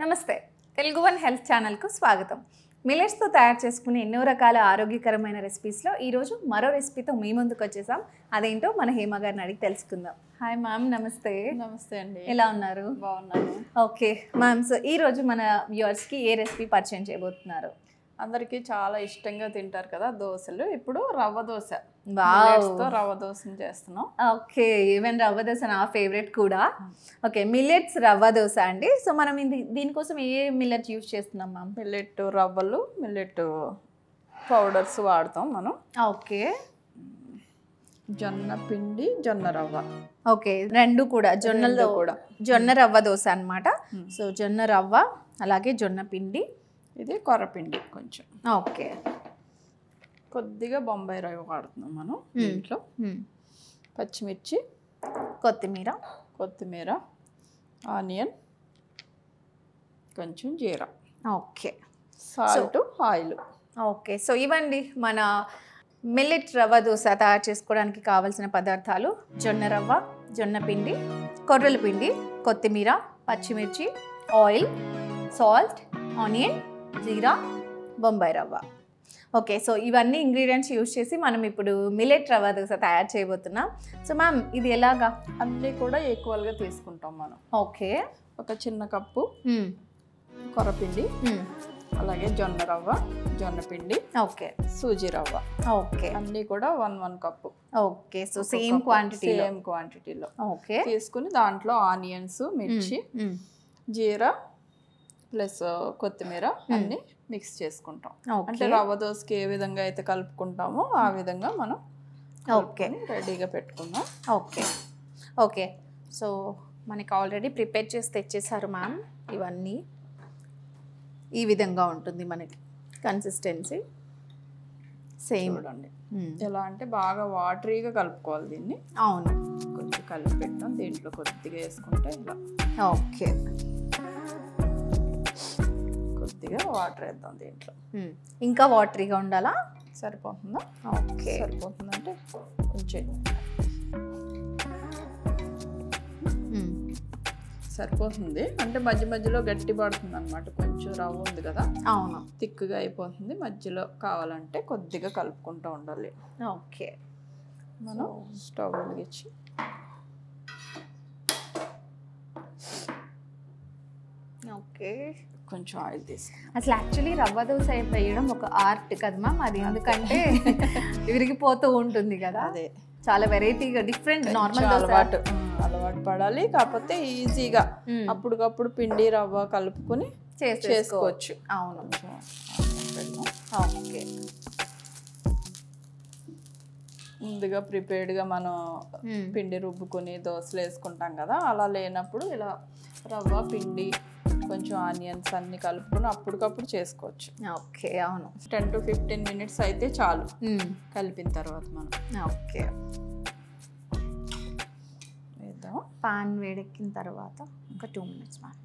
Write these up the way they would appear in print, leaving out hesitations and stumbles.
నమస్తే Telugu one health ఛానల్కు స్వాగతం. మిల్లెట్స్తో తయారు చేసుకునే ఎన్నో రకాల ఆరోగ్యకరమైన రెసిపీస్లో ఈరోజు మరో రెసిపీతో మీ ముందుకు వచ్చేసాం. అదేంటో మన హేమ గారిని అడిగి తెలుసుకుందాం. హాయ్ మ్యామ్, నమస్తే. నమస్తే అండి. ఎలా ఉన్నారు? బాగున్నాను. ఓకే మ్యామ్, సో ఈరోజు మన వ్యూవర్స్కి ఏ రెసిపీ పరిచయం చేయబోతున్నారు? అందరికీ చాలా ఇష్టంగా తింటారు కదా దోశలు. ఇప్పుడు రవ్వ దోశ, రవ్వ దోశను చేస్తున్నాం. ఓకే, ఈవెన్ రవ్వ దోశ నా ఫేవరెట్ కూడా. ఓకే, మిల్లెట్స్ రవ్వ దోశ అండి. సో మనం దీనికోసం ఏ మిల్లెట్ యూజ్ చేస్తున్నాం మ్యామ్? మిల్లెట్ రవ్వలు, మిల్లెట్ పౌడర్స్ వాడతాం మనం. ఓకే, జొన్న పిండి, జొన్న రవ్వ. ఓకే, రెండు కూడా జొన్నలతో కూడా జొన్న రవ్వ దోశ అనమాట. సో జొన్న రవ్వ అలాగే జొన్న పిండి, ఇది కొర్రపిండి కొంచెం. ఓకే, కొద్దిగా బొంబాయి రవ్వ వాడుతున్నాం మనం దీంట్లో. పచ్చిమిర్చి, కొత్తిమీర, ఆనియన్, కొంచెం జీరా, okay, salt, oil. Okay, so ఇవ్వండి మన మిల్లెట్ రవ్వ దోశ తయారు చేసుకోవడానికి కావాల్సిన పదార్థాలు: జొన్న రవ్వ, జొన్న పిండి, కొర్రల పిండి, కొత్తిమీర, పచ్చిమిర్చి, ఆయిల్, సాల్ట్, ఆనియన్, జీరా, బొంబాయి రవ్వ. ఓకే, సో ఇవన్నీ ఇంగ్రీడియంట్స్ యూజ్ చేసి మనం ఇప్పుడు మిల్లెట్ రవ్వ దోశ తయారు చేయబోతున్నాం. సో మ్యామ్, ఇది ఎలాగా? అన్నీ కూడా ఈక్వల్గా తీసుకుంటాం మనం. ఓకే, ఒక చిన్న కప్పు కొర్రపిండి, అలాగే జొన్న రవ్వ, జొన్న పిండి, ఓకే, సూజీ రవ్వ, ఓకే, అన్నీ కూడా 1 కప్పు. ఓకే, సో సేమ్ క్వాంటిటీలో ఓకే తీసుకుని దాంట్లో ఆనియన్స్, మిర్చి, జీరా ప్లస్ కొత్తిమీర అన్ని మిక్స్ చేసుకుంటాం. అంటే రవ్వ దోశకి ఏ విధంగా అయితే కలుపుకుంటామో ఆ విధంగా మనం ఓకే రెడీగా పెట్టుకుందాం. ఓకే, ఓకే, సో మనకి ఆల్రెడీ ప్రిపేర్ చేసి తెచ్చేసారు మ్యామ్. ఇవన్నీ ఈ విధంగా ఉంటుంది మనకి కన్సిస్టెన్సీ. సేమ్ చూడండి ఎలా అంటే బాగా వాటరీగా కలుపుకోవాలి దీన్ని. అవును, కొంచెం కలిపి పెట్టాం. దీంట్లో కొద్దిగా వేసుకుంటే ఇలా. ఓకే, కొద్దిగా వాటర్ వేద్దాం దీంట్లో. ఇంకా వాటరీగా ఉండాలా? సరిపోతుందా? ఓకే, సరిపోతుందంటే కొంచెం సరిపోతుంది. అంటే మధ్య మధ్యలో గట్టి పడుతుంది అనమాట. కొంచెం రవ్వ ఉంది కదా, అవును, తిక్కుగా అయిపోతుంది. మధ్యలో కావాలంటే కొద్దిగా కలుపుకుంటూ ఉండాలి. ఓకే, మనం స్టవ్ వెలిగించి ఓకే కొంచెం ఆయిల్ తీసుకుంటాం. అసలు యాక్చువల్లీ రవ్వ దోశ వేయడం ఒక ఆర్ట్ కదా మ్యామ్. అది ఎందుకంటే విరిగిపోతూ ఉంటుంది కదా. అదే చాలా వెరైటీగా డిఫరెంట్ నార్మల్ అలవాటు పడాలి. కాకపోతే ఈజీగా అప్పటికప్పుడు పిండి రవ్వ కలుపుకొని చేసుకోవచ్చు. అవును, ఓకే. ముందుగా ప్రిపేర్డ్గా మనం పిండి రుబ్బుకొని దోశలు వేసుకుంటాం కదా, అలా లేనప్పుడు ఇలా రవ్వ, పిండి, కొంచెం ఆనియన్స్ అన్ని కలుపుకొని అప్పటికప్పుడు చేసుకోవచ్చు. ఓకే, అవును. 10 to 15 minutes అయితే చాలు కలిపిన తర్వాత మనం. ఓకే, వేద్దాం. పాన్ వేడెక్కిన తర్వాత ఒక 2 minutes మ్యామ్.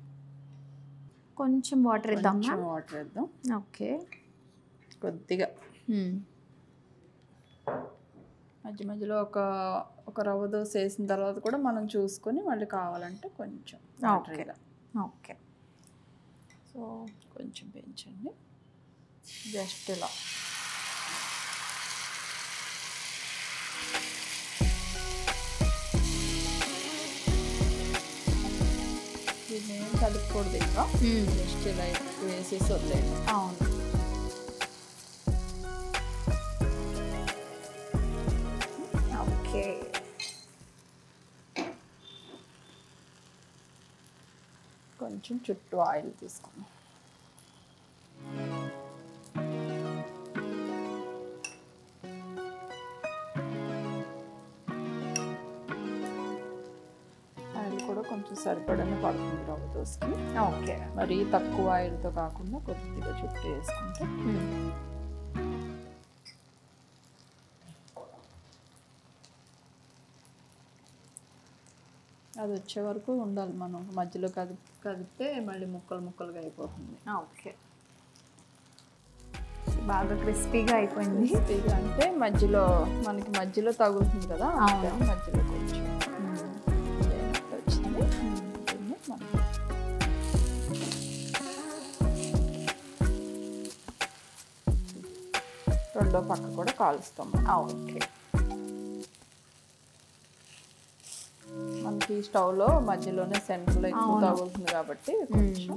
కొంచెం వాటర్ వేద్దాం. వాటర్ వేద్దాం. ఓకే, కొద్దిగా మధ్య మధ్యలో ఒక రవ్వ దోశ వేసిన తర్వాత కూడా మనం చూసుకొని మళ్ళీ కావాలంటే కొంచెం ఓకే, ఓకే. సో కొంచెం పెంచండి. జస్ట్ ఇలా దీన్ని కలుపుకూడదు. ఇంకా జస్ట్ ఇలా వేసేసి వదిలేయండి. అవును, ఓకే. కొంచెం చుట్టూ ఆయిల్ తీసుకున్నాం. ఆయిల్ కూడా కొంచెం సరిపడనే పడుతుంది రవ్వ దోశకి. ఓకే, మరి తక్కువ ఆయిల్తో కాకుండా కొద్దిగా చుట్టూ వేసుకుంటే అది వచ్చే వరకు ఉండాలి. మనం మధ్యలో కదిపితే మళ్ళీ ముక్కలుగా అయిపోతుంది. ఓకే, బాగా క్రిస్పీగా అయిపోయింది. క్రిస్పీగా అంటే మనకి మధ్యలో తగులుతుంది కదా, మధ్యలో కొంచెం వచ్చింది. రెండో పక్క కూడా కాలుస్తాం. ఓకే. మనకి స్టవ్లో మధ్యలోనే సెంటర్లో ఎక్కువ తగులుతుంది కాబట్టి కొంచెం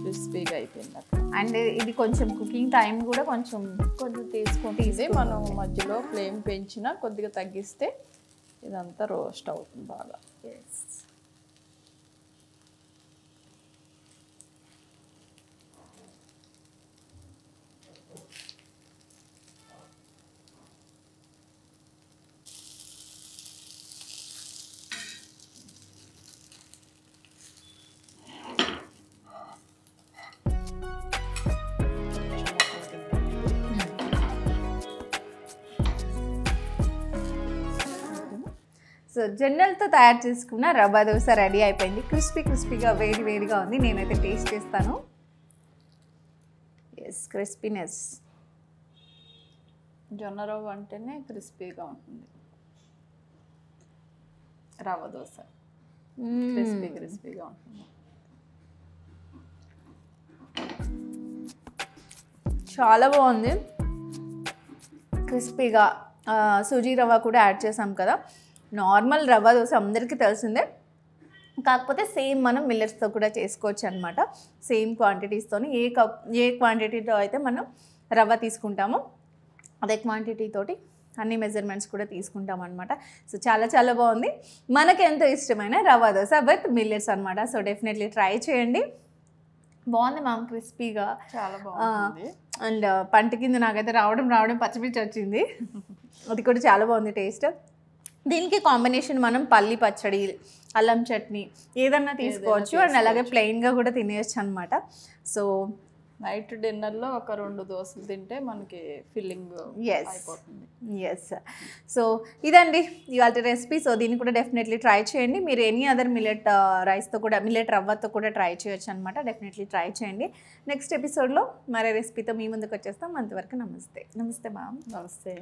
క్రిస్పీగా అయిపోయింది అక్కడ. అండ్ ఇది కొంచెం కుకింగ్ టైం కూడా కొంచెం ఇది మనం మధ్యలో ఫ్లేమ్ పెంచినా కొద్దిగా తగ్గిస్తే ఇదంతా రోస్ట్ అవుతుంది బాగా. సో జొన్నలతో తయారు చేసుకున్న రవ్వ దోశ రెడీ అయిపోయింది. క్రిస్పీగా వేడిగా ఉంది. నేనైతే టేస్ట్ చేస్తాను. Yes, crispiness. జొన్న రవ్వ అంటేనే క్రిస్పీగా ఉంటుంది. రవ్వ దోశ క్రిస్పీగా ఉంటుంది. చాలా బాగుంది. క్రిస్పీగా సూజీ రవ్వ కూడా యాడ్ చేసాం కదా. నార్మల్ రవ్వ దోశ అందరికీ తెలిసిందే, కాకపోతే సేమ్ మనం మిల్లెట్స్తో కూడా చేసుకోవచ్చు అనమాట. సేమ్ క్వాంటిటీస్తో ఏ క్వాంటిటీతో అయితే మనం రవ్వ తీసుకుంటామో అదే క్వాంటిటీ తోటి అన్ని మెజర్మెంట్స్ కూడా తీసుకుంటాం అనమాట. సో చాలా బాగుంది. మనకి ఎంతో ఇష్టమైన రవ్వ దోశ విత్ మిల్లెట్స్ అనమాట. సో డెఫినెట్లీ ట్రై చేయండి. బాగుంది మ్యామ్, క్రిస్పీగా చాలా బాగుంది. అండ్ పంట కింద నాకైతే రావడం పచ్చిమిర్చి వచ్చింది. అది కూడా చాలా బాగుంది టేస్ట్. దీనికి కాంబినేషన్ మనం పల్లి పచ్చడి, అల్లం చట్నీ ఏదన్నా తీసుకోవచ్చు. అండ్ అలాగే ప్లెయిన్గా కూడా తినేయచ్చు అనమాట. సో నైట్ డిన్నర్లో ఒక 2 దోశలు తింటే మనకి ఫిల్లింగ్ అయిపోతుంది. ఎస్. సో ఇదండి ఇవాళ రెసిపీ. సో దీన్ని కూడా డెఫినెట్లీ ట్రై చేయండి. మీరు ఎనీ అదర్ మిల్లెట్ రైస్తో కూడా, మిల్లెట్ రవ్వతో కూడా ట్రై చేయొచ్చు అనమాట. డెఫినెట్లీ ట్రై చేయండి. నెక్స్ట్ ఎపిసోడ్లో మరో రెసిపీతో మీ ముందుకు వచ్చేస్తాం. అంతవరకు నమస్తే మ్యామ్. నమస్తే.